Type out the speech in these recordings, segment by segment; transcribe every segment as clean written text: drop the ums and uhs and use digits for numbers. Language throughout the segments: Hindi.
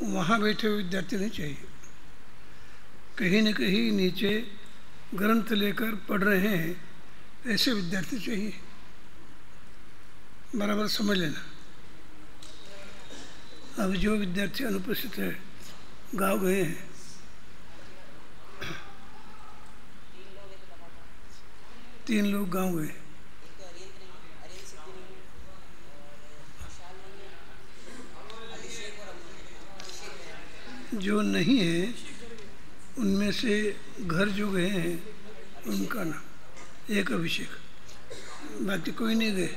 वहाँ बैठे हुए विद्यार्थी नहीं चाहिए, कहीं न कहीं नीचे ग्रंथ लेकर पढ़ रहे हैं ऐसे विद्यार्थी चाहिए। बराबर समझ लेना। अब जो विद्यार्थी अनुपस्थित है, गाँव गए हैं, तीन लोग गाँव गए, जो नहीं है उनमें से घर जो गए हैं उनका नाम, एक अभिषेक, बाकी कोई नहीं गए।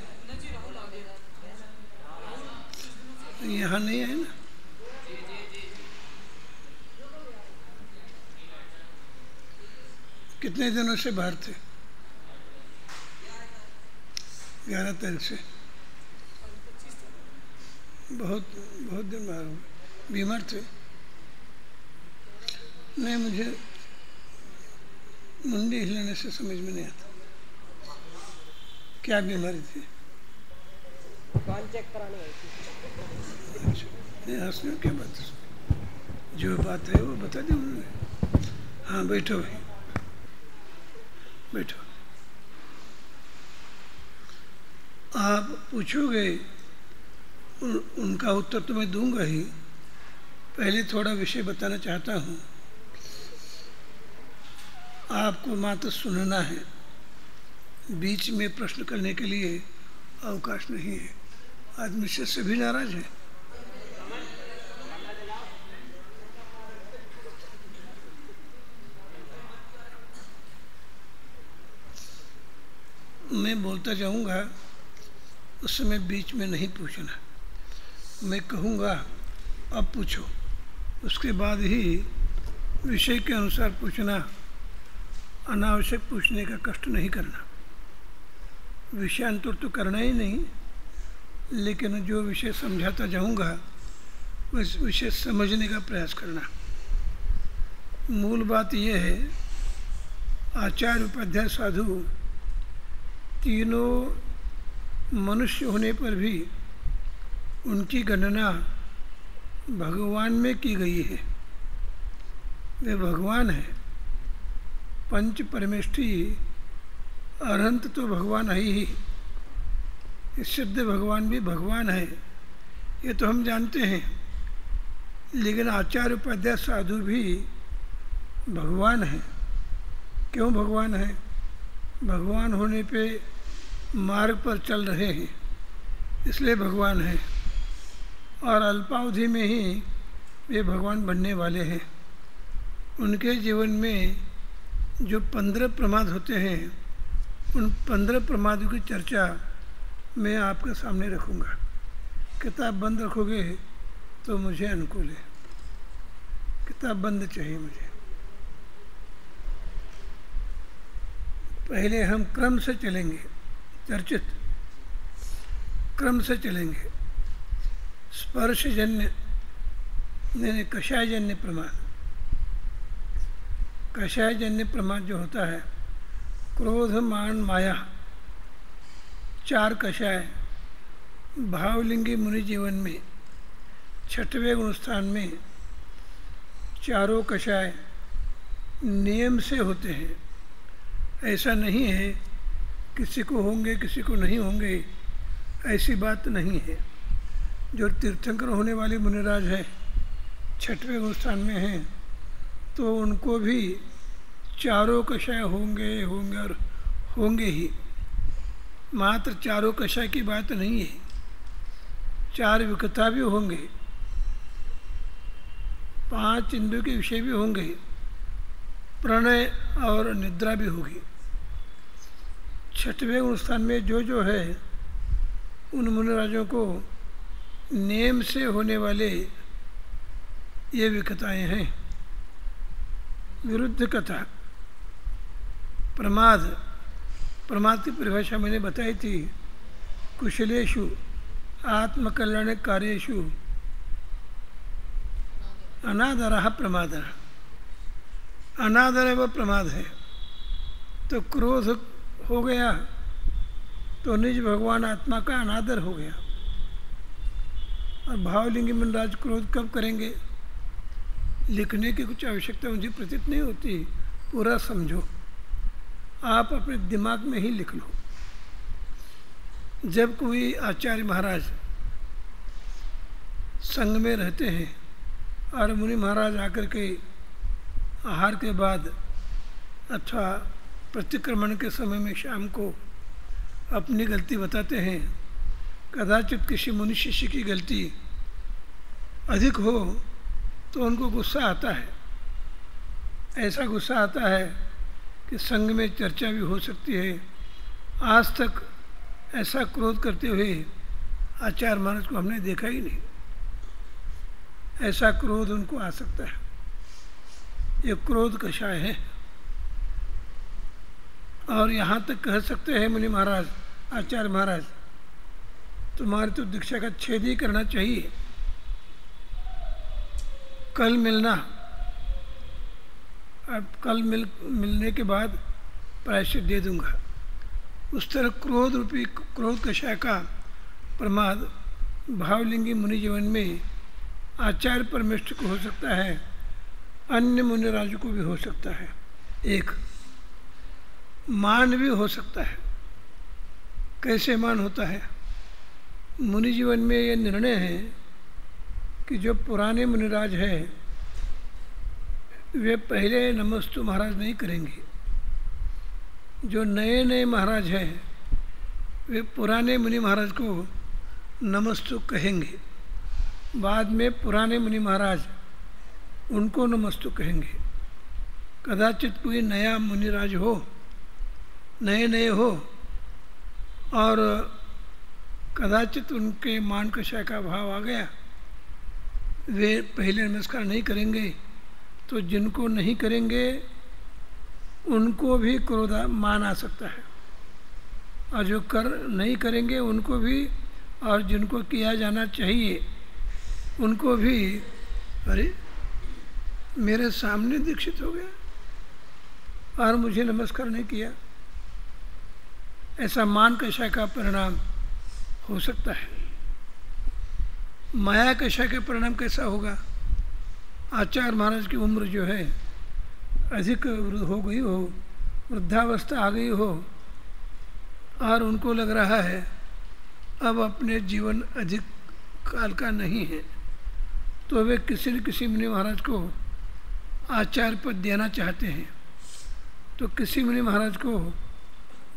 यहाँ नहीं है ना। कितने दिनों से बाहर थे? 11 तारीख से। बहुत बहुत दिन बाहर हो गए। बीमार थे? नहीं, मुझे मुंडी हिलाने से समझ में नहीं आता क्या बीमारी थी। कान चेक कराने आई थी। अच्छा, नहीं हंसने क्या बात है, जो बात है वो बता दी उन्होंने। हाँ बैठो भाई, बैठो। आप पूछोगे उनका उत्तर तो मैं दूंगा ही। पहले थोड़ा विषय बताना चाहता हूँ। आपको मात्र सुनना है, बीच में प्रश्न करने के लिए अवकाश नहीं है। आज मुझसे सभी नाराज हैं। मैं बोलता जाऊंगा, उस समय बीच में नहीं पूछना। मैं कहूँगा अब पूछो, उसके बाद ही विषय के अनुसार पूछना। अनावश्यक पूछने का कष्ट नहीं करना। विषयांतर तो करना ही नहीं, लेकिन जो विषय समझाता जाऊंगा उस विषय समझने का प्रयास करना। मूल बात यह है, आचार्य उपाध्याय साधु तीनों मनुष्य होने पर भी उनकी गणना भगवान में की गई है। वे भगवान हैं, पंच परमेष्ठी अनंत तो भगवान है ही। सिद्ध भगवान भी भगवान है, ये तो हम जानते हैं। लेकिन आचार्य उपाध्याय साधु भी भगवान है। क्यों भगवान है? भगवान होने पे मार्ग पर चल रहे हैं, इसलिए भगवान है। और अल्पावधि में ही वे भगवान बनने वाले हैं। उनके जीवन में जो 15 प्रमाद होते हैं, उन 15 प्रमादों की चर्चा मैं आपके सामने रखूँगा। किताब बंद रखोगे तो मुझे अनुकूल है। किताब बंद चाहिए मुझे। पहले हम क्रम से चलेंगे, चर्चित क्रम से चलेंगे। स्पर्शजन्य नहीं, कषायजन्य प्रमाद। कषायजन्य प्रमाद जो होता है, क्रोध मान माया, 4 कषाय भावलिंगी मुनि जीवन में 6वें गुणस्थान में चारों कषाय नियम से होते हैं। ऐसा नहीं है किसी को होंगे किसी को नहीं होंगे, ऐसी बात नहीं है। जो तीर्थंकर होने वाले मुनिराज है 6वें गुणस्थान में हैं, तो उनको भी चारों कषाय होंगे होंगे और होंगे ही। मात्र चारों कषाय की बात नहीं है, 4 विकता भी होंगे, 5 इंद्रियों के विषय भी होंगे, प्रणय और निद्रा भी होगी। 6वें गुणस्थान में जो है, उन मुनिराजों को नेम से होने वाले ये विकताएँ हैं। विरुद्ध कथा, प्रमाद। प्रमाद की परिभाषा मैंने बताई थी, कुशलेषु आत्मकल्याण कार्येषु अनादरः प्रमादः। अनादर व प्रमाद है। तो क्रोध हो गया तो निज भगवान आत्मा का अनादर हो गया। और भावलिंगी मुनिराज क्रोध कब करेंगे? लिखने की कुछ आवश्यकता मुझे प्रतीत नहीं होती, पूरा समझो, आप अपने दिमाग में ही लिख लो। जब कोई आचार्य महाराज संग में रहते हैं और मुनि महाराज आकर के आहार के बाद अथवा प्रतिक्रमण के समय में शाम को अपनी गलती बताते हैं, कदाचित किसी मुनि शिष्य की गलती अधिक हो तो उनको गुस्सा आता है। ऐसा गुस्सा आता है कि संघ में चर्चा भी हो सकती है। आज तक ऐसा क्रोध करते हुए आचार्य महाराज को हमने देखा ही नहीं। ऐसा क्रोध उनको आ सकता है, ये क्रोध कषाय है। और यहाँ तक कह सकते हैं मुनि महाराज, आचार्य महाराज, तुम्हारी तो दीक्षा का छेद ही करना चाहिए। कल मिलना, अब कल मिलने के बाद प्रायश्चित दे दूंगा। उस तरह क्रोध रूपी क्रोध कषाय का प्रमाद भावलिंगी मुनि जीवन में आचार्य परमेष्ठ को हो सकता है, अन्य मुनि राजू को भी हो सकता है। एक मान भी हो सकता है। कैसे मान होता है? मुनि जीवन में यह निर्णय है कि जो पुराने मुनिराज है वे पहले नमस्तु महाराज नहीं करेंगे। जो नए नए महाराज हैं वे पुराने मुनि महाराज को नमस्तु कहेंगे। बाद में पुराने मुनि महाराज उनको नमस्तु कहेंगे। कदाचित कोई नया मुनिराज हो, नए नए हो, और कदाचित उनके मान कषाय का भाव आ गया, वे पहले नमस्कार नहीं करेंगे, तो जिनको नहीं करेंगे उनको भी क्रोध मान आ सकता है, और जो नहीं करेंगे उनको भी, और जिनको किया जाना चाहिए उनको भी, अरे मेरे सामने दीक्षित हो गया और मुझे नमस्कार नहीं किया, ऐसा मान कषाय का परिणाम हो सकता है। माया कषाय का परिणाम कैसा होगा? आचार्य महाराज की उम्र जो है अधिक हो गई हो, वृद्धावस्था आ गई हो, और उनको लग रहा है अब अपने जीवन अधिक काल का नहीं है, तो वे किसी न किसी मुनि महाराज को आचार्य पद देना चाहते हैं। तो किसी मुनि महाराज को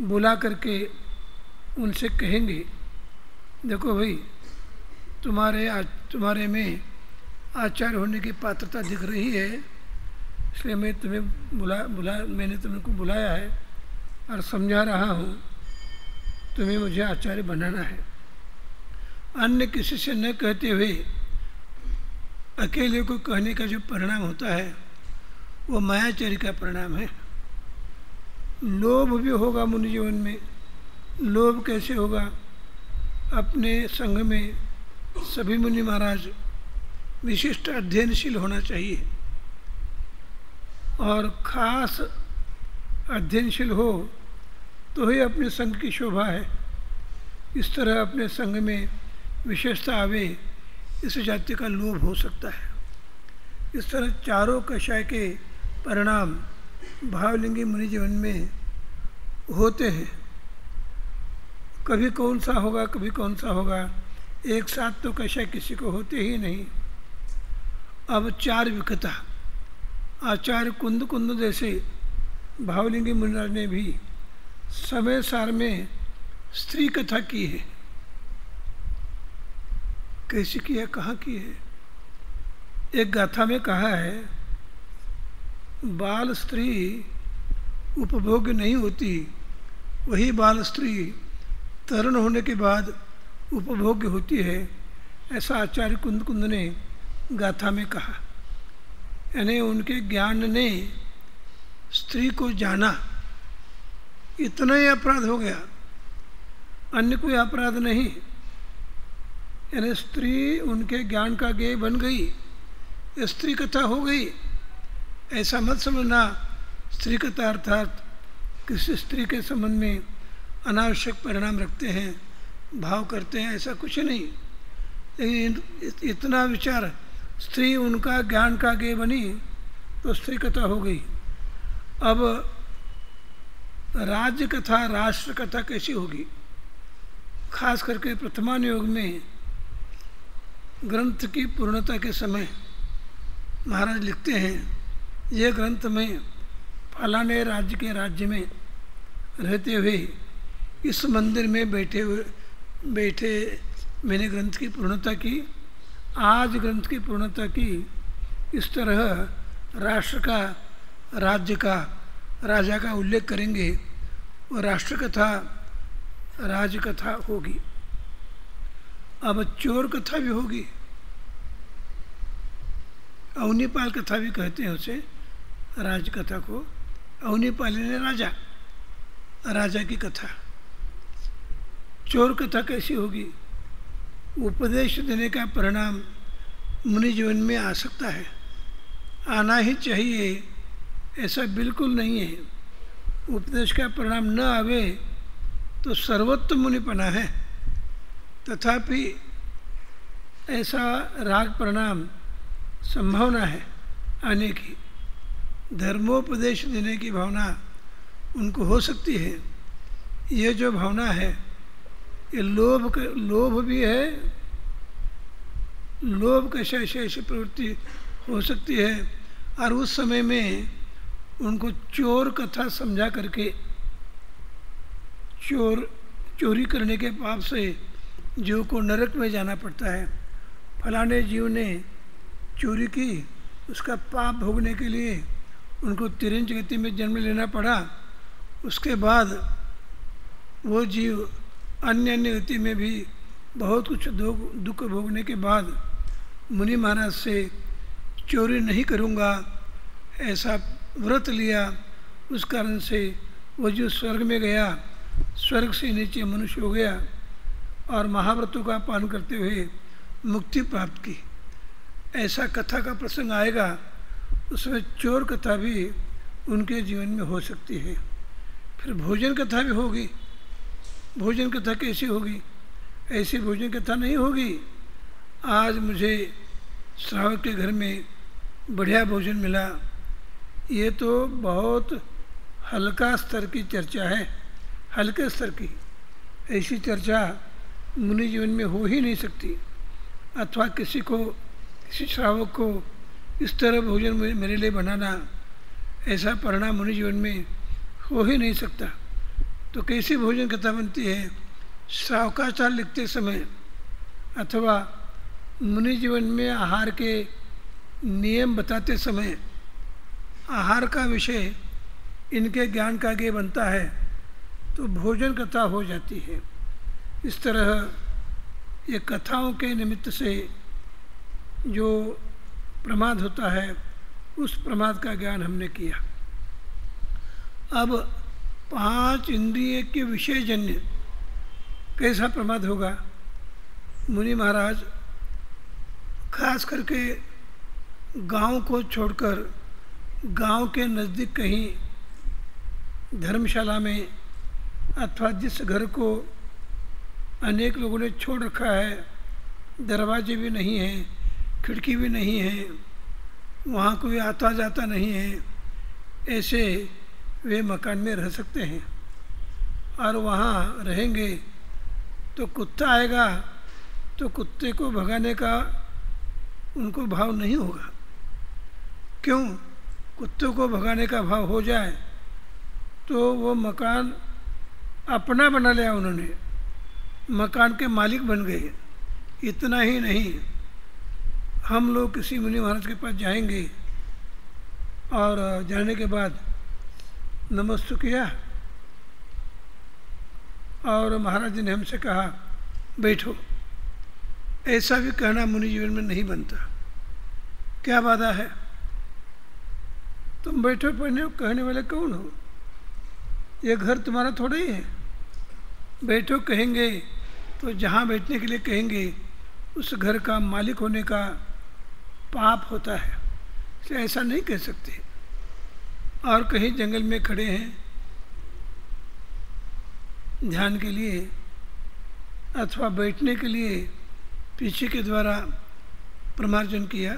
बुला करके उनसे कहेंगे, देखो भाई, तुम्हारे में आचार्य होने की पात्रता दिख रही है, इसलिए मैं तुम्हें मैंने तुमको बुलाया है और समझा रहा हूँ, तुम्हें मुझे आचार्य बनाना है। अन्य किसी से न कहते हुए अकेले को कहने का जो परिणाम होता है वो मायाचर्य का परिणाम है। लोभ भी होगा मुनि जीवन में। लोभ कैसे होगा? अपने संघ में सभी मुनि महाराज विशिष्ट अध्ययनशील होना चाहिए, और खास अध्ययनशील हो तो ही अपने संघ की शोभा है। इस तरह अपने संघ में विशेषता आवे, इस जाति का लोभ हो सकता है। इस तरह चारों कषाय के परिणाम भावलिंगी मुनि जीवन में होते हैं। कभी कौन सा होगा, कभी कौन सा होगा, एक साथ तो कषाय किसी को होते ही नहीं। अब चार विकता, आचार्य कुंद जैसे भावलिंगी मुनिराज ने भी समय सार में स्त्री कथा की है। कैसी की है, कहाँ की है? एक गाथा में कहा है, बाल स्त्री उपभोग्य नहीं होती, वही बाल स्त्री तरुण होने के बाद उपभोग्य होती है। ऐसा आचार्य कुंद ने गाथा में कहा। यानी उनके ज्ञान ने स्त्री को जाना, इतना ही अपराध हो गया, अन्य कोई अपराध नहीं। यानी स्त्री उनके ज्ञान का ज्ञेय बन गई, स्त्री कथा हो गई। ऐसा मत समझना स्त्री कथा अर्थात किसी स्त्री के संबंध में अनावश्यक परिणाम रखते हैं, भाव करते हैं, ऐसा कुछ नहीं। लेकिन इतना विचार स्त्री उनका ज्ञान का गेय बनी तो स्त्री कथा हो गई। अब राज्य कथा, राष्ट्र कथा कैसी होगी? खास करके प्रथमानुयोग में ग्रंथ की पूर्णता के समय महाराज लिखते हैं, यह ग्रंथ में फलाने राज्य के राज्य में रहते हुए इस मंदिर में बैठे मैंने ग्रंथ की पूर्णता की, आज ग्रंथ की पूर्णता की। इस तरह राष्ट्र का, राज्य का, राजा का उल्लेख करेंगे और राष्ट्र कथा, राज कथा होगी। अब चोर कथा भी होगी, अवनीपाल कथा भी कहते हैं उसे, राज कथा को। अवनीपाल ने राजा, राजा की कथा। चोर कथा कैसी होगी? उपदेश देने का परिणाम मुनि जीवन में आ सकता है, आना ही चाहिए, ऐसा बिल्कुल नहीं है। उपदेश का परिणाम न आवे तो सर्वोत्तम मुनिपना है, तथापि ऐसा राग परिणाम संभावना है आने की। धर्मोपदेश देने की भावना उनको हो सकती है। ये जो भावना है ये लोभ भी है, लोभ के ऐसी प्रवृत्ति हो सकती है। और उस समय में उनको चोर कथा समझा करके चोरी करने के पाप से जीव को नरक में जाना पड़ता है। फलाने जीव ने चोरी की, उसका पाप भोगने के लिए उनको तिरंज गति में जन्म लेना पड़ा। उसके बाद वो जीव अन्य गति में भी बहुत कुछ दुख भोगने के बाद मुनि महाराज से चोरी नहीं करूँगा ऐसा व्रत लिया। उस कारण से वो जो स्वर्ग में गया, स्वर्ग से नीचे मनुष्य हो गया और महाव्रतों का पालन करते हुए मुक्ति प्राप्त की। ऐसा कथा का प्रसंग आएगा, उसमें चोर कथा भी उनके जीवन में हो सकती है। फिर भोजन कथा भी होगी। भोजन कथा कैसी होगी? ऐसी भोजन कथा नहीं होगी, आज मुझे श्रावक के घर में बढ़िया भोजन मिला, ये तो बहुत हल्का स्तर की चर्चा है, हल्के स्तर की। ऐसी चर्चा मुनि जीवन में हो ही नहीं सकती। अथवा किसी श्रावक को इस तरह भोजन मेरे लिए बनाना, ऐसा परिणाम मुनि जीवन में हो ही नहीं सकता। तो कैसी भोजन कथा बनती है? श्रावकाचार लिखते समय अथवा मुनि जीवन में आहार के नियम बताते समय आहार का विषय इनके ज्ञान का आगे बनता है तो भोजन कथा हो जाती है। इस तरह ये कथाओं के निमित्त से जो प्रमाद होता है, उस प्रमाद का ज्ञान हमने किया। अब 5 इंद्रिय के विषयजन्य कैसा प्रमाद होगा? मुनि महाराज खास करके गांव को छोड़कर गांव के नज़दीक कहीं धर्मशाला में अथवा जिस घर को अनेक लोगों ने छोड़ रखा है, दरवाजे भी नहीं हैं, खिड़की भी नहीं है, वहाँ कोई आता जाता नहीं है, ऐसे वे मकान में रह सकते हैं। और वहाँ रहेंगे तो कुत्ता आएगा तो कुत्ते को भगाने का उनको भाव नहीं होगा। क्यों? कुत्ते को भगाने का भाव हो जाए तो वो मकान अपना बना लिया उन्होंने, मकान के मालिक बन गए। इतना ही नहीं, हम लोग किसी मुनि महाराज के पास जाएंगे और जाने के बाद नमस्ते किया और महाराज जी ने हमसे कहा बैठो, ऐसा भी कहना मुनि जीवन में नहीं बनता। क्या बाधा है? तुम बैठो कहने वाले कौन हो? ये घर तुम्हारा थोड़ा ही है। बैठो कहेंगे तो जहाँ बैठने के लिए कहेंगे उस घर का मालिक होने का पाप होता है, इसलिए ऐसा नहीं कह सकते। और कहीं जंगल में खड़े हैं ध्यान के लिए अथवा बैठने के लिए, पीछे के द्वारा प्रमार्जन किया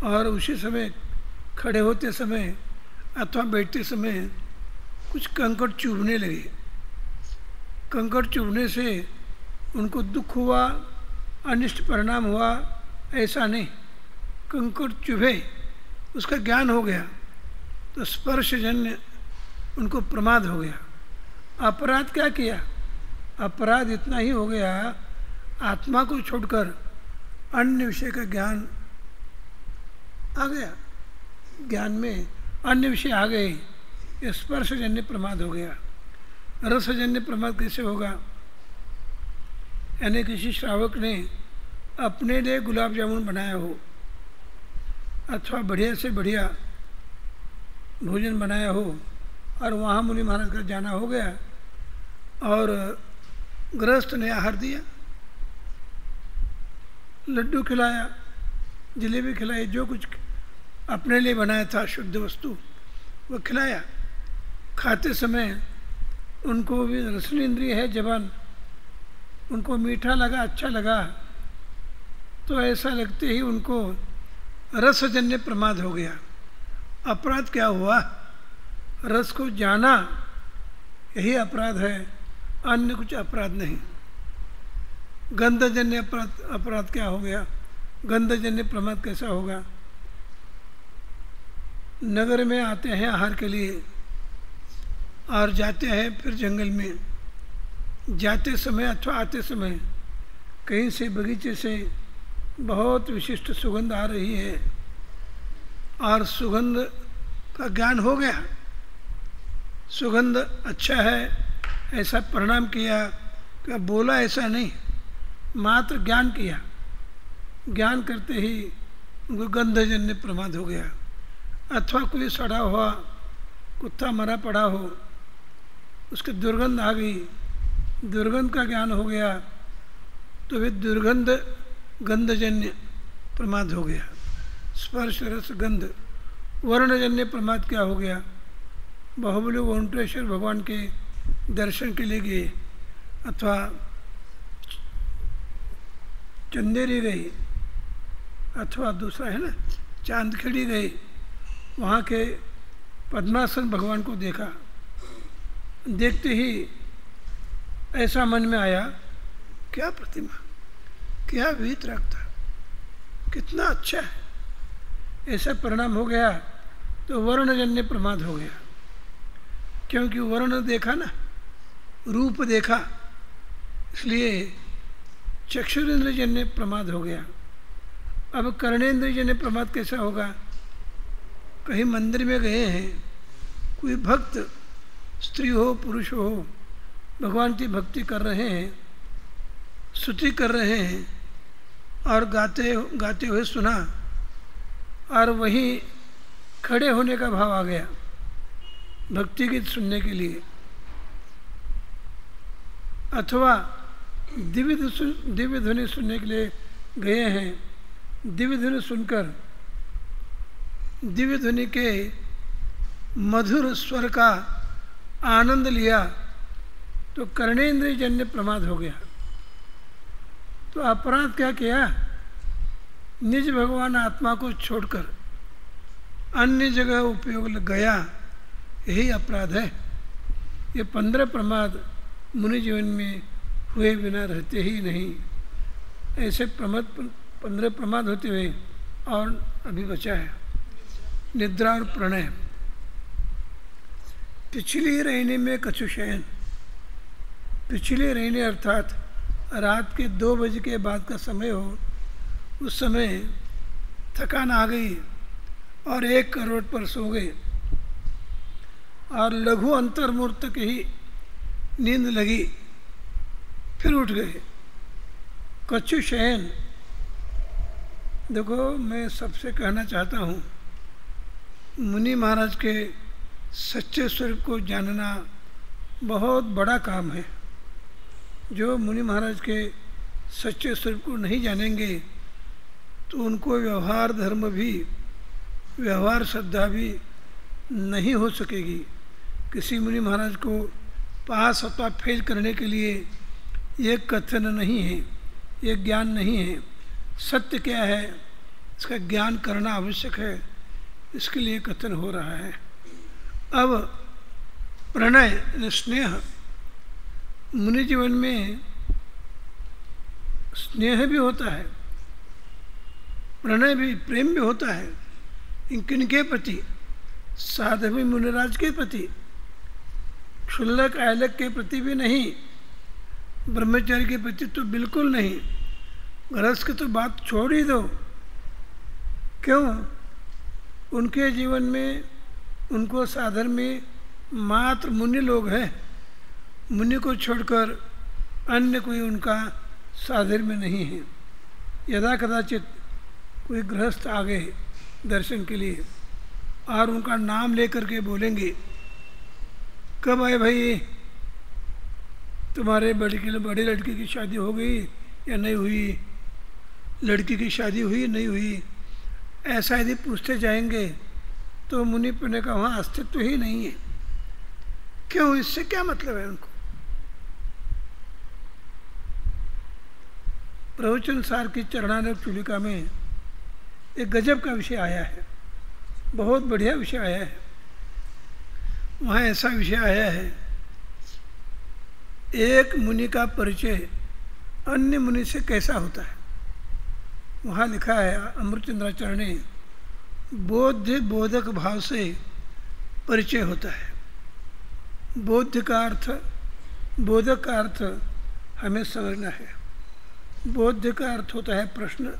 और उसी समय खड़े होते समय अथवा बैठते समय कुछ कंकड़ चुभने लगे। कंकड़ चुभने से उनको दुख हुआ, अनिष्ट परिणाम हुआ, ऐसा नहीं। कंकड़ चुभे, उसका ज्ञान हो गया तो स्पर्शजन्य उनको प्रमाद हो गया। अपराध क्या किया? अपराध इतना ही हो गया, आत्मा को छोड़कर अन्य विषय का ज्ञान आ गया। ज्ञान में अन्य विषय आ गए, ये स्पर्शजन्य प्रमाद हो गया। रसजन्य प्रमाद कैसे होगा? यानी किसी श्रावक ने अपने लिए गुलाब जामुन बनाया हो अथवा बढ़िया से बढ़िया भोजन बनाया हो और वहाँ मुनि महाराज का जाना हो गया और गृहस्थ ने आहार दिया, लड्डू खिलाया, जलेबी खिलाई, जो कुछ अपने लिए बनाया था शुद्ध वस्तु वो खिलाया। खाते समय उनको भी रसनी इंद्रिय है जबान, उनको मीठा लगा, अच्छा लगा, तो ऐसा लगते ही उनको रसजन्य प्रमाद हो गया। अपराध क्या हुआ? रस को जाना, यही अपराध है, अन्य कुछ अपराध नहीं। गंधजन्य अपराध क्या हो गया? गंधजन्य प्रमाद कैसा होगा? नगर में आते हैं आहार के लिए और जाते हैं फिर जंगल में, जाते समय अथवा आते समय कहीं से बगीचे से बहुत विशिष्ट सुगंध आ रही है और सुगंध का ज्ञान हो गया, सुगंध अच्छा है ऐसा परिणाम किया, क्या बोला ऐसा नहीं, मात्र ज्ञान किया। ज्ञान करते ही उनको गंधजन्य प्रमाद हो गया। अथवा कोई सड़ा हुआ कुत्ता मरा पड़ा हो, उसकी दुर्गंध आ गई, दुर्गंध का ज्ञान हो गया तो वे दुर्गंध गंधजन्य प्रमाद हो गया। स्पर्श रस गंध। वर्णजन्य प्रमाद क्या हो गया? बाहुबली ओंकारेश्वर भगवान के दर्शन के लिए गए अथवा चंदेरी गई अथवा दूसरा है ना चांदखेड़ी गई, वहाँ के पद्मासन भगवान को देखा, देखते ही ऐसा मन में आया, क्या प्रतिमा, क्या वीत रखता, कितना अच्छा है, ऐसा परिणाम हो गया तो वर्णजन्य प्रमाद हो गया। क्योंकि वर्ण देखा ना, रूप देखा, इसलिए चक्षुरेंद्रजन्य प्रमाद हो गया। अब कर्णेंद्रजन्य प्रमाद कैसा होगा? कहीं मंदिर में गए हैं, कोई भक्त स्त्री हो पुरुष हो भगवान की भक्ति कर रहे हैं, स्तुति कर रहे हैं और गाते हुए सुना और वहीं खड़े होने का भाव आ गया भक्ति गीत सुनने के लिए। अथवा दिव्य ध्वनि सुनने के लिए गए हैं, दिव्य ध्वनि सुनकर दिव्य ध्वनि के मधुर स्वर का आनंद लिया तो कर्णेंद्रियजन्य प्रमाद हो गया। तो अपराध क्या किया? निज भगवान आत्मा को छोड़कर अन्य जगह उपयोग गया, यही अपराध है। ये 15 प्रमाद मुनि जीवन में हुए बिना रहते ही नहीं। ऐसे 15 प्रमाद होते हुए और अभी बचा है निद्रा और प्रणय। पिछली रहने में कछु शयन, पिछले रहने अर्थात रात के 2 बजे के बाद का समय हो, उस समय थकान आ गई और 1 करवट पर सो गए और लघु अंतर्मुहूर्त तक ही नींद लगी, फिर उठ गए। कछु शयन। देखो मैं सबसे कहना चाहता हूँ, मुनि महाराज के सच्चे स्वरूप को जानना बहुत बड़ा काम है। जो मुनि महाराज के सच्चे स्वरूप को नहीं जानेंगे तो उनको व्यवहार धर्म भी, व्यवहार श्रद्धा भी नहीं हो सकेगी। किसी मुनि महाराज को पास अथवा फेल करने के लिए ये कथन नहीं है, ये ज्ञान नहीं है। सत्य क्या है इसका ज्ञान करना आवश्यक है, इसके लिए कथन हो रहा है। अब प्रणय स्नेह, मुनि जीवन में स्नेह भी होता है, प्रणय भी, प्रेम भी होता है। किनके प्रति? साधवी मुनिराज के प्रति, क्षुल्लक आयलक के प्रति भी नहीं, ब्रह्मचारी के प्रति तो बिल्कुल नहीं। गृहस्थ की तो बात छोड़ ही दो। क्यों? उनके जीवन में उनको साधन में मात्र मुनि लोग हैं। मुनि को छोड़कर अन्य कोई उनका साधन में नहीं है। यदा कदाचित कोई गृहस्थ आ गए दर्शन के लिए और उनका नाम लेकर के बोलेंगे, कब आए भाई, तुम्हारे बड़ी लड़की की शादी हो गई या नहीं हुई, लड़की की शादी हुई नहीं हुई, ऐसा यदि पूछते जाएंगे तो मुनि पुण्य का वहाँ अस्तित्व ही नहीं है। क्यों? इससे क्या मतलब है उनको? प्रवचन सार की चरणानक चूलिका में एक गजब का विषय आया है, बहुत बढ़िया विषय आया है। वहाँ ऐसा विषय आया है, एक मुनि का परिचय अन्य मुनि से कैसा होता है। वहाँ लिखा है अमृतचंद्राचार्य ने, बोध बोधक भाव से परिचय होता है। बोध का अर्थ, बोधक का अर्थ हमें समझना है। बोध का अर्थ होता है प्रश्न,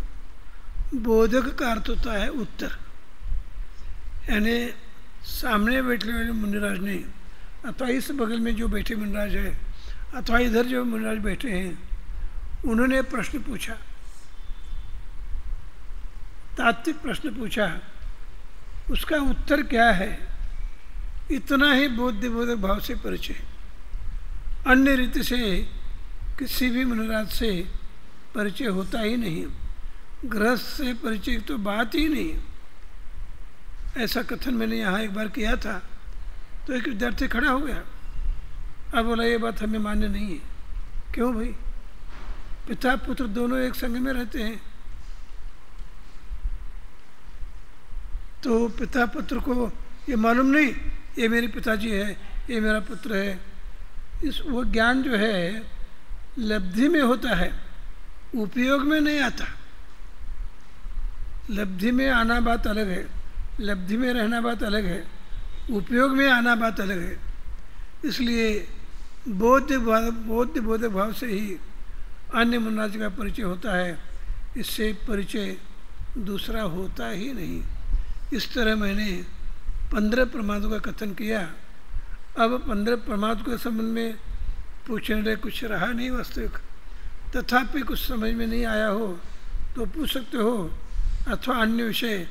बोधक का अर्थ होता है उत्तर। यानी सामने बैठे हुए मुनिराज ने, अथवा इस बगल में जो बैठे मुनिराज है, अथवा इधर जो मुनिराज बैठे हैं, उन्होंने प्रश्न पूछा, तात्विक प्रश्न पूछा, उसका उत्तर क्या है, इतना ही बोधक भाव से परिचय। अन्य रीति से किसी भी मुनिराज से परिचय होता ही नहीं, गृहस्थ से परिचय तो बात ही नहीं। ऐसा कथन मैंने यहाँ एक बार किया था तो एक विद्यार्थी खड़ा हो गया, अब बोला ये बात हमें मान्य नहीं है। क्यों भाई? पिता पुत्र दोनों एक संग में रहते हैं, तो पिता पुत्र को ये मालूम नहीं ये मेरे पिताजी है, ये मेरा पुत्र है। वो ज्ञान जो है लब्धि में होता है, उपयोग में नहीं आता। लब्धि में आना बात अलग है, लब्धि में रहना बात अलग है, उपयोग में आना बात अलग है। इसलिए बोधक भाव से ही अन्य मुनिराज का परिचय होता है, इससे परिचय दूसरा होता ही नहीं। इस तरह मैंने 15 प्रमादों का कथन किया। अब 15 प्रमाद के संबंध में पूछने रहे कुछ रहा नहीं वास्तविक, तथापि कुछ समझ में नहीं आया हो तो पूछ सकते हो, अथवा अन्य विषय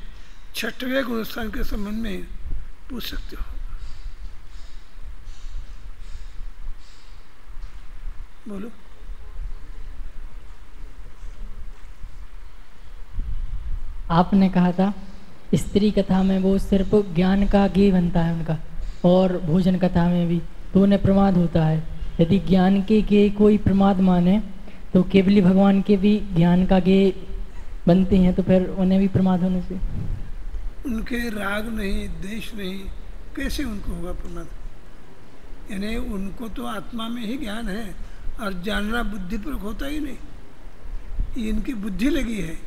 6वें गुणस्थान के संबंध में पूछ सकते हो। बोलो। आपने कहा था स्त्री कथा में वो सिर्फ ज्ञान का गेय बनता है उनका, और भोजन कथा में भी तो उन्हें प्रमाद होता है। यदि ज्ञान के गेय कोई प्रमाद माने तो केवली भगवान के भी ज्ञान का गेय बनते हैं, तो फिर उन्हें भी प्रमाद होने से? उनके राग नहीं, द्वेष नहीं, कैसे उनको होगा प्रमाद? यानी उनको तो आत्मा में ही ज्ञान है और जानना बुद्धिपूर्वक होता ही नहीं, ये इनकी बुद्धि लगी है।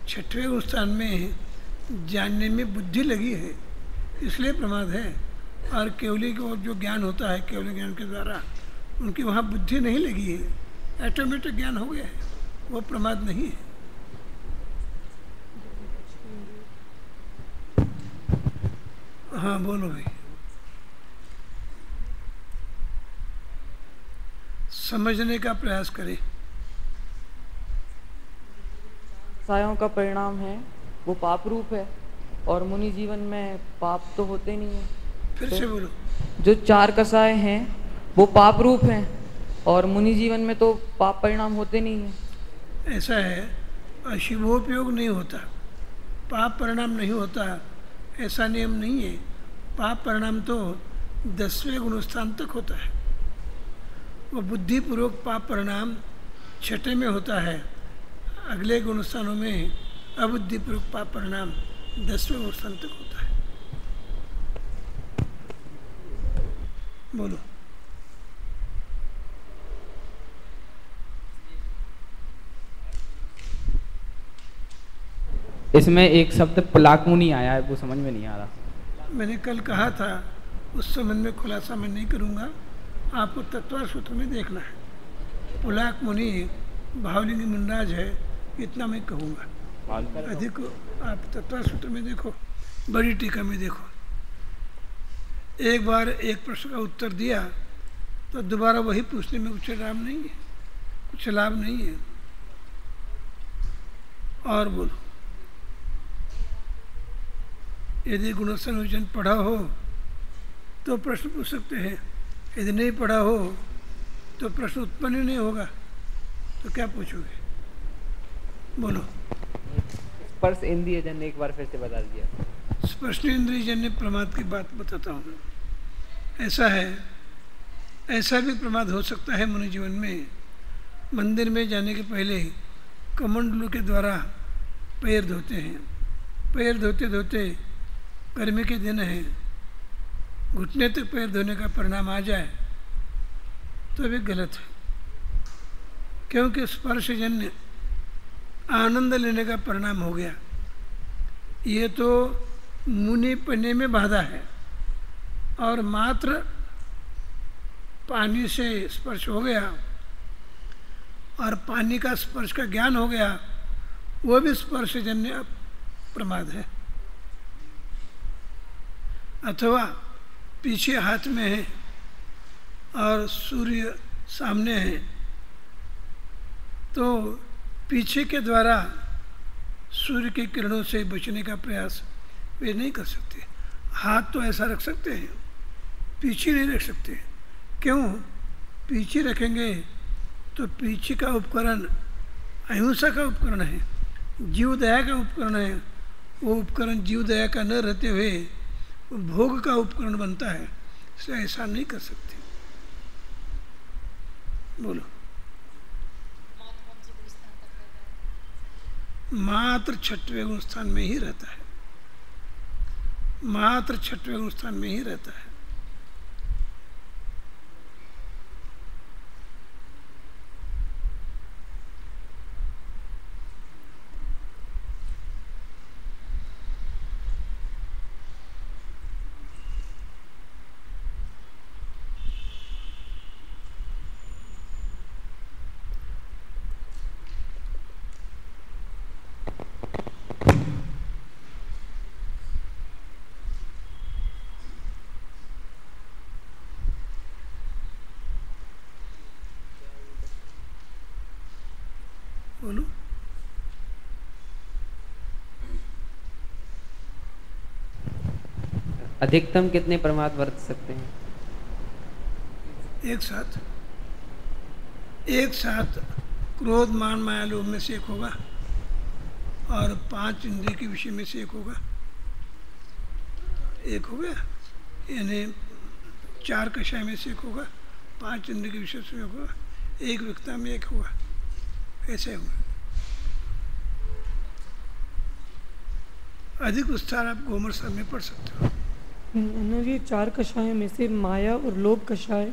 6वें स्थान में जानने में बुद्धि लगी है, इसलिए प्रमाद है। और केवली को जो ज्ञान होता है, केवली ज्ञान के द्वारा उनकी वहाँ बुद्धि नहीं लगी है, ऑटोमेटिक ज्ञान हो गया है, वो प्रमाद नहीं है। हाँ बोलो भाई, समझने का प्रयास करें। सायों का परिणाम है वो पाप रूप है, और मुनि जीवन में पाप तो होते नहीं है। फिर से बोलो। जो 4 कसाय हैं वो पाप रूप हैं, और मुनि जीवन में तो पाप परिणाम होते नहीं है। ऐसा है, अशुभोपयोग नहीं होता, पाप परिणाम नहीं होता, ऐसा नियम नहीं है। पाप परिणाम तो 10वें गुणस्थान तक होता है। वो बुद्धिपूर्वक पाप परिणाम 6ठे में होता है, अगले गुण स्थानों में अबुद्धिपूर्वक पाप परिणाम 10वें गुण स्थान तक होता है। बोलो। इसमें एक शब्द पलाकमुनि आया है, वो समझ में नहीं आ रहा। मैंने कल कहा था उस संबंध में खुलासा मैं नहीं करूंगा, आपको तत्व सूत्र में देखना है। पुलाक मुनि भावलिंगी मुनराज है, इतना मैं कहूँगा। अधिक आप तत्व सूत्र में देखो, बड़ी टीका में देखो। एक बार एक प्रश्न का उत्तर दिया तो दोबारा वही पूछने में कुछ लाभ नहीं है, कुछ लाभ नहीं है। और बोलो, यदि गुण संयोजन पढ़ा हो तो प्रश्न पूछ सकते हैं, यदि नहीं पढ़ा हो तो प्रश्न उत्पन्न ही नहीं होगा, तो क्या पूछोगे? बोलो। स्पर्श इंद्रिय जन्य एक बार फिर से बता दिया। स्पर्श इंद्रिय जन्य प्रमाद की बात बताता हूँ। ऐसा है, ऐसा भी प्रमाद हो सकता है मनुष्य जीवन में। मंदिर में जाने के पहले कमंडलू के द्वारा पैर धोते हैं। पैर धोते धोते गर्मी के दिन है, घुटने तक पैर धोने का परिणाम आ जाए तो भी गलत है, क्योंकि स्पर्शजन्य आनंद लेने का परिणाम हो गया। ये तो मुनि पने में बाधा है, और मात्र पानी से स्पर्श हो गया और पानी का स्पर्श का ज्ञान हो गया, वो भी स्पर्शजन्य प्रमाद है। अथवा पीछे हाथ में है और सूर्य सामने है, तो पीछे के द्वारा सूर्य की किरणों से बचने का प्रयास वे नहीं कर सकते। हाथ तो ऐसा रख सकते हैं, पीछे नहीं रख सकते। क्यों? पीछे रखेंगे तो पीछे का उपकरण अहिंसा का उपकरण है, जीव दया का उपकरण है। वो उपकरण जीव दया का न रहते हुए भोग का उपकरण बनता है, इसलिए ऐसा नहीं कर सकते। बोलो। मात्र 6वें गुण स्थान में ही रहता है, मात्र 6वें गुण स्थान में ही रहता है। बोलो। अधिकतम कितने प्रमाद बरत सकते हैं? एक साथ क्रोध मान माया लोभ में से एक होगा, और 5 इंद्रिय के विषय में से एक होगा। एक हो गया, यानी 4 कषाय में से एक होगा, 5 इंद्रिय के विषय से एक होगा, एक व्यक्ता में एक होगा, ऐसे होगा। अधिक विस्तार आप गोमर साहब में पढ़ सकते हो। ये 4 कषायों में से माया और लोभ कषाय,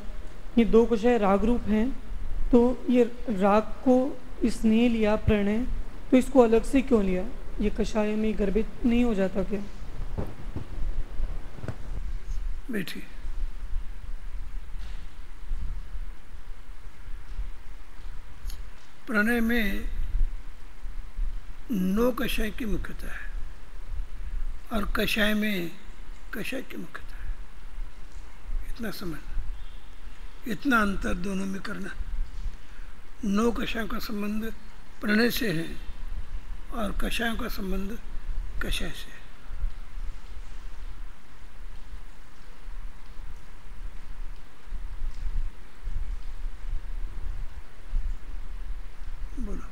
ये 2 कषाय राग रूप हैं, तो ये राग को स्नेह लिया, प्रणय, तो इसको अलग से क्यों लिया? ये कषाय में गर्भित नहीं हो जाता क्या? बैठिए। प्रणय में 9 कषाय की मुख्यता है, और कषाय में कषाय की मुख्यता है। इतना समझना, इतना अंतर दोनों में करना। 9 कषायों का संबंध प्रणय से है, और कषायों का संबंध कषाय से है। बोलो।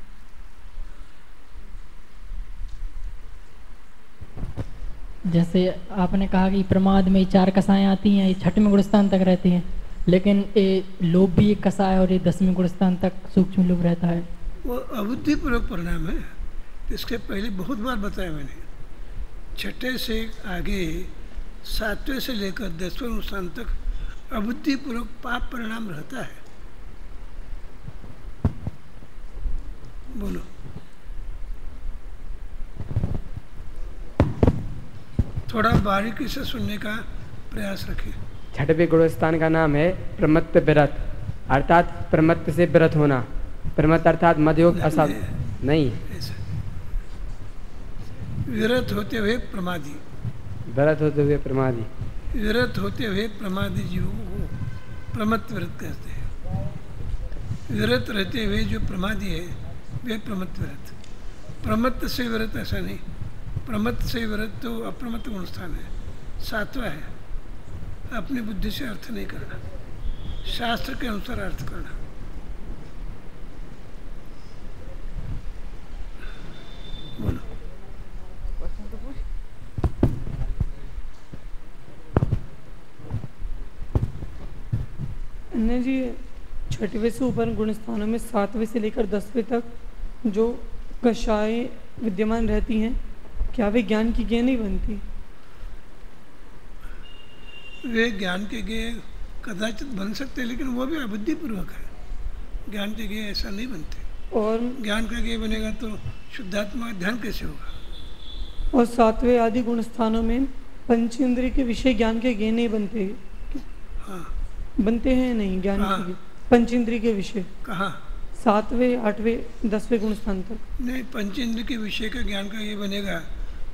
जैसे आपने कहा कि प्रमाद में 4 कषाएं आती हैं, ये 6वें गुण स्थान तक रहती हैं, लेकिन ये लोभ भी एक कषाय और ये 10वें गुण स्थान तक सूक्ष्म लोभ रहता है। वो अबुद्धिपूर्वक परिणाम है। इसके पहले बहुत बार बताया मैंने, छठे से आगे 7वें से लेकर 10वें अनुष्ठान तक अबुद्धिपूर्वक पाप परिणाम रहता है। बोलो। थोड़ा बारीकी से सुनने का प्रयास रखें। छठवें गुणस्थान का नाम है प्रमत्त व्रत, अर्थात प्रमत्त से व्रत होना। प्रमत्त अर्थात मध्योग असाध नहीं, विरत होते हुए प्रमादी, व्रत होते हुए प्रमादी, विरत होते हुए प्रमादी जीवों को प्रमत्त व्रत कहते हैं। विरत रहते हुए जो प्रमादी है वे प्रमत्त व्रत। प्रमत्त से व्रत ऐसा नहीं, प्रमत्त से व्रत तो अप्रमत्त गुणस्थान है, 7वां है। अपनी बुद्धि से अर्थ नहीं करना, शास्त्र के अनुसार अर्थ करना। बोलो। अन्य जी, 6वें से ऊपर गुणस्थानों में 7वें से लेकर 10वें तक जो कषाय विद्यमान रहती हैं, क्या वे ज्ञान की गेय नहीं बनती? वे ज्ञान के गेय कदाचित बन सकते हैं, लेकिन वो भी अबुद्धिपूर्वक है। ज्ञान के गेय ऐसा नहीं बनते। और ज्ञान का गेय बनेगा तो शुद्धात्मा ध्यान कैसे होगा? और 7वें आदि गुण स्थानों में पंचेंद्रिय के विषय ज्ञान के गेय नहीं बनते। हाँ, बनते हैं नहीं ज्ञान हाँ। के पंचेंद्रिय के विषय कहाँ? 7वें 8वें 10वें गुण स्थान तक नहीं, पंचेंद्र के विषय का ज्ञान का ये बनेगा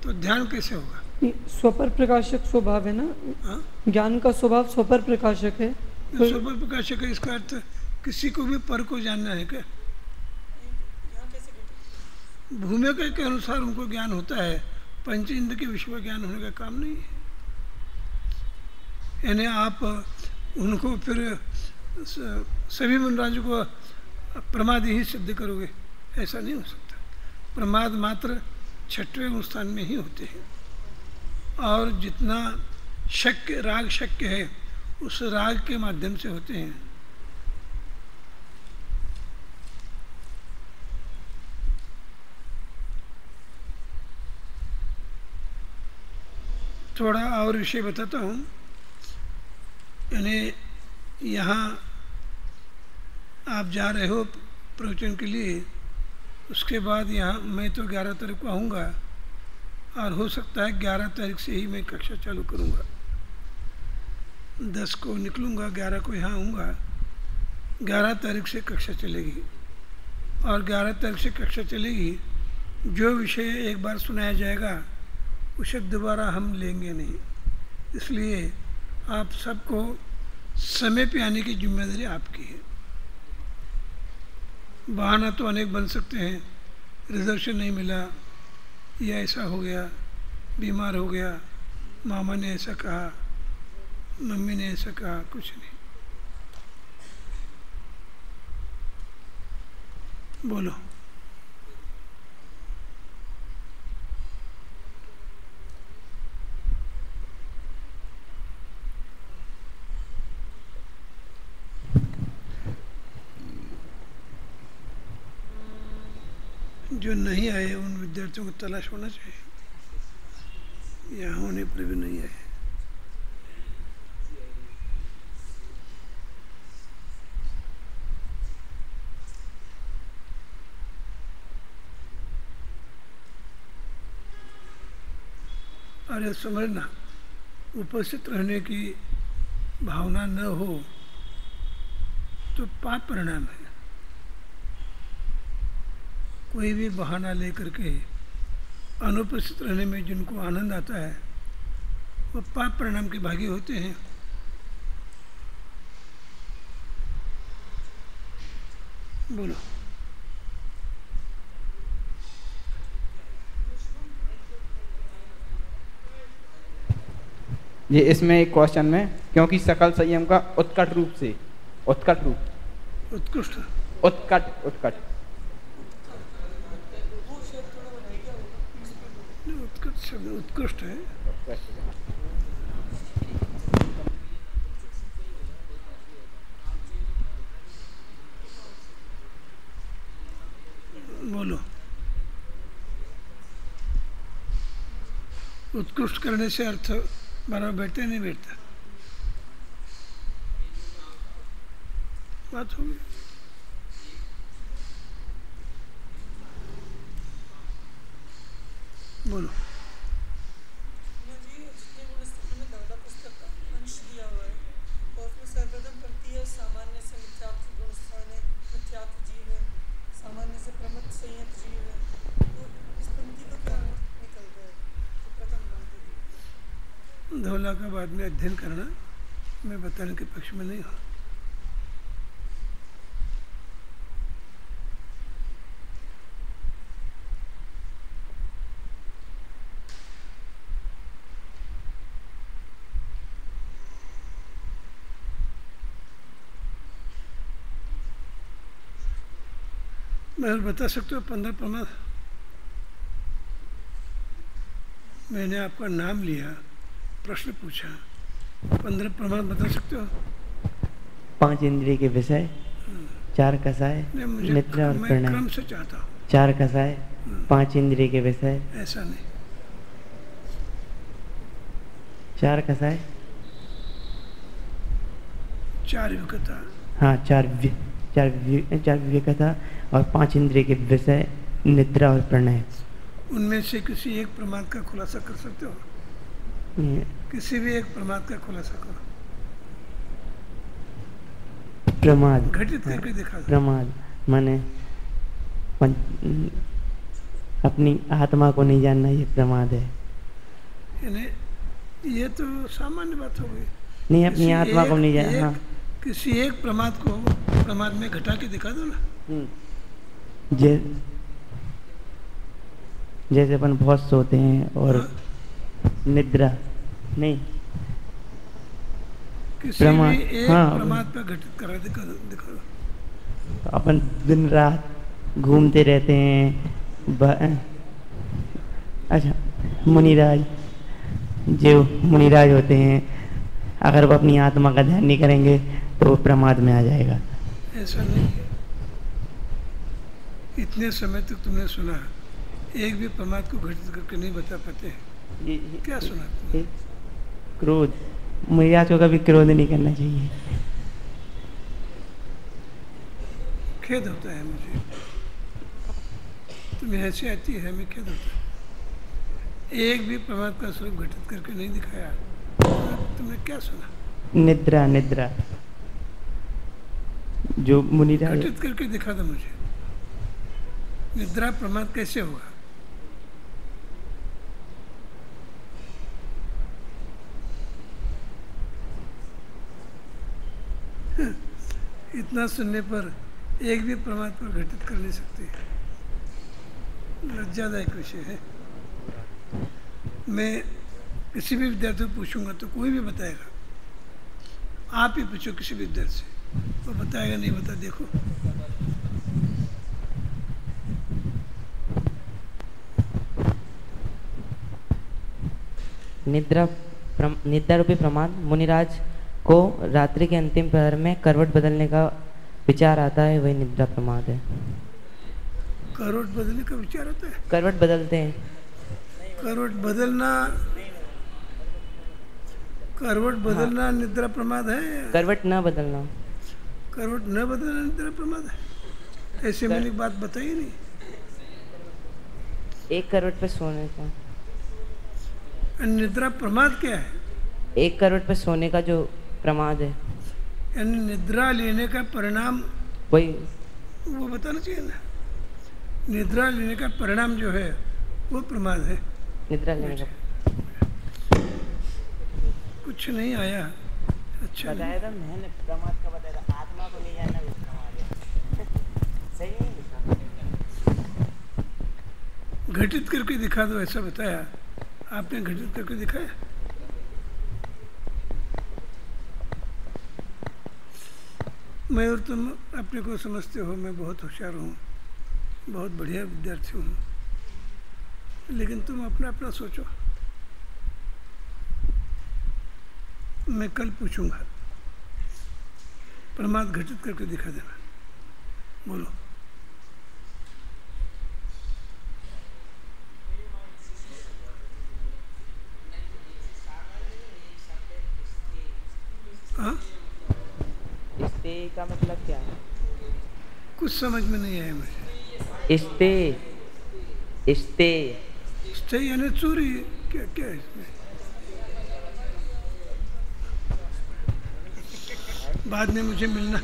तो ध्यान कैसे होगा? स्वपर प्रकाशक स्वभाव है ना। हाँ? ज्ञान का स्वभाव स्वपर प्रकाशक है। तो स्वपर प्रकाशक है, इसका अर्थ किसी को भी पर को जानना है क्या? भूमिका के अनुसार उनको ज्ञान होता है, पंच इंद्र के विषय का ज्ञान होने का काम नहीं है। यानी आप उनको फिर सभी मनराजों को प्रमाद ही सिद्ध करोगे, ऐसा नहीं हो सकता। प्रमाद मात्र 6वें स्थान में ही होते हैं, और जितना शक्य राग शक्य है उस राग के माध्यम से होते हैं। थोड़ा और विषय बताता हूँ। यानी यहाँ आप जा रहे हो प्रवचन के लिए, उसके बाद यहाँ मैं तो 11 तारीख को आऊँगा, और हो सकता है 11 तारीख से ही मैं कक्षा चालू करूँगा। 10 को निकलूँगा, 11 को यहाँ आऊँगा, 11 तारीख से कक्षा चलेगी। और 11 तारीख से कक्षा चलेगी, जो विषय एक बार सुनाया जाएगा उसे दोबारा हम लेंगे नहीं। इसलिए आप सबको समय पे आने की जिम्मेदारी आपकी है। बहाना तो अनेक बन सकते हैं, रिजर्वेशन नहीं मिला, या ऐसा हो गया, बीमार हो गया, मामा ने ऐसा कहा, मम्मी ने ऐसा कहा, कुछ नहीं। बोलो। जो नहीं आए उन विद्यार्थियों को तलाश होना चाहिए, यहाँ होने पर भी नहीं आए। अरे समझना, उपस्थित रहने की भावना न हो तो पाप परिणाम है। कोई भी बहाना लेकर के अनुपस्थित रहने में जिनको आनंद आता है वो पाप परिणाम के भागी होते हैं। बोलो। ये इसमें एक क्वेश्चन में, क्योंकि सकल संयम का उत्कट रूप से, उत्कट रूप, उत्कृष्ट, उत्कट, उत्कट, उत्कृष्ट शब्द उत्कृष्ट है। उत्कृष्ट करने से अर्थ बराबर बैठते नहीं बैठता। बात होगी। बोलो। धौला का बाद में अध्ययन करना, मैं बताने के पक्ष में नहीं हूँ। मैं बता सकते हो 15 प्रमाद। मैंने आपका नाम लिया, प्रश्न पूछा, 15 प्रमाद बता सकते हो? 5 इंद्रिय के विषय, 4 कसाय, निद्रा और मैं क्रम से चाहता हूँ। 4 कसाय, 5 इंद्रिय के विषय। ऐसा नहीं, 4 कसाय, 4 विकता। हाँ, 4 विकता और 5 इंद्रिय के विषय, निद्रा और प्रणय। उनमें से किसी एक प्रमाद का खुलासा कर सकते हो? किसी भी एक प्रमाद का खुलासा करो। प्रमाद घटित करके दिखा दो। प्रमाद माने अपनी आत्मा को नहीं जानना, ये प्रमाद है। यानी ये तो सामान्य बात हो गई। नहीं, अपनी आत्मा को नहीं जानना। हाँ, किसी एक प्रमाद को प्रमाद में घटा के दिखा दो ना। जैसे अपन बहुत सोते हैं और निद्रा नहीं, किसी भी एक प्रमाद पर घटित करा दिखा दो। अपन दिन रात घूमते रहते हैं। अच्छा, मुनिराज जो मुनिराज होते हैं, अगर वो अपनी आत्मा का ध्यान नहीं करेंगे तो वो प्रमाद में आ जाएगा। ऐसा नहीं है। इतने समय तक तुमने सुना, एक भी प्रमाद को घटित करके नहीं बता पाते हैं। क्या सुना तुमने? क्रोध, मुनिराज को कभी क्रोध नहीं करना चाहिए। खेद होता है मुझे, तुम्हें ऐसी आती है, हमें खेद होता है। एक भी प्रमाद का स्वरूप घटित करके नहीं दिखाया। तुमने क्या सुना? निद्रा, निद्रा जो मुनिराज घटित करके दिखा दो मुझे। निद्रा प्रमाद कैसे होगा? इतना सुनने पर एक भी प्रमाद पर घटित कर नहीं सकते। लज्जादायक विषय है। मैं किसी भी विद्यार्थी को पूछूंगा तो कोई भी बताएगा। आप ही पूछो किसी भी विद्यार्थी से, वो बताएगा नहीं बता। देखो, निद्रा रूपी प्रमाद मुनिराज को रात्रि के अंतिम प्रहर में करवट बदलने का विचार आता है, वही निद्रा प्रमाद है। करवट बदलने का विचार आता है? करवट बदलते हैं। करवट बदलना निद्रा प्रमाद है? करवट न बदलना। करवट न बदलना निद्रा प्रमाद है? ऐसे मैंने बात बताई नहीं। एक करवट पे सोने का। निद्रा प्रमाद क्या है? एक करवट पे सोने का जो प्रमाद है, यानी निद्रा लेने का परिणाम वही वो बताना चाहिए ना। निद्रा लेने का परिणाम जो है वो प्रमाद है। निद्रा लेने का कुछ नहीं आया। अच्छा बताया था मैंने, प्रमाद का बताया था। आत्मा को नहीं जानना भी प्रमाद है। सही नहीं लिखा। घटित करके दिखा दो, ऐसा बताया आपने। घटित करके दिखाया? मैं और तुम अपने को समझते हो मैं बहुत होशियार हूँ, बहुत बढ़िया विद्यार्थी हूँ, लेकिन तुम अपना अपना सोचो। मैं कल पूछूंगा, प्रमाद घटित करके दिखा देना। बोलो। इस्ते का मतलब क्या है? कुछ समझ में नहीं आया मुझे। इस्ते इस्ते स्टे यानी चोरी, क्या क्या है इसमें? बाद में मुझे मिलना।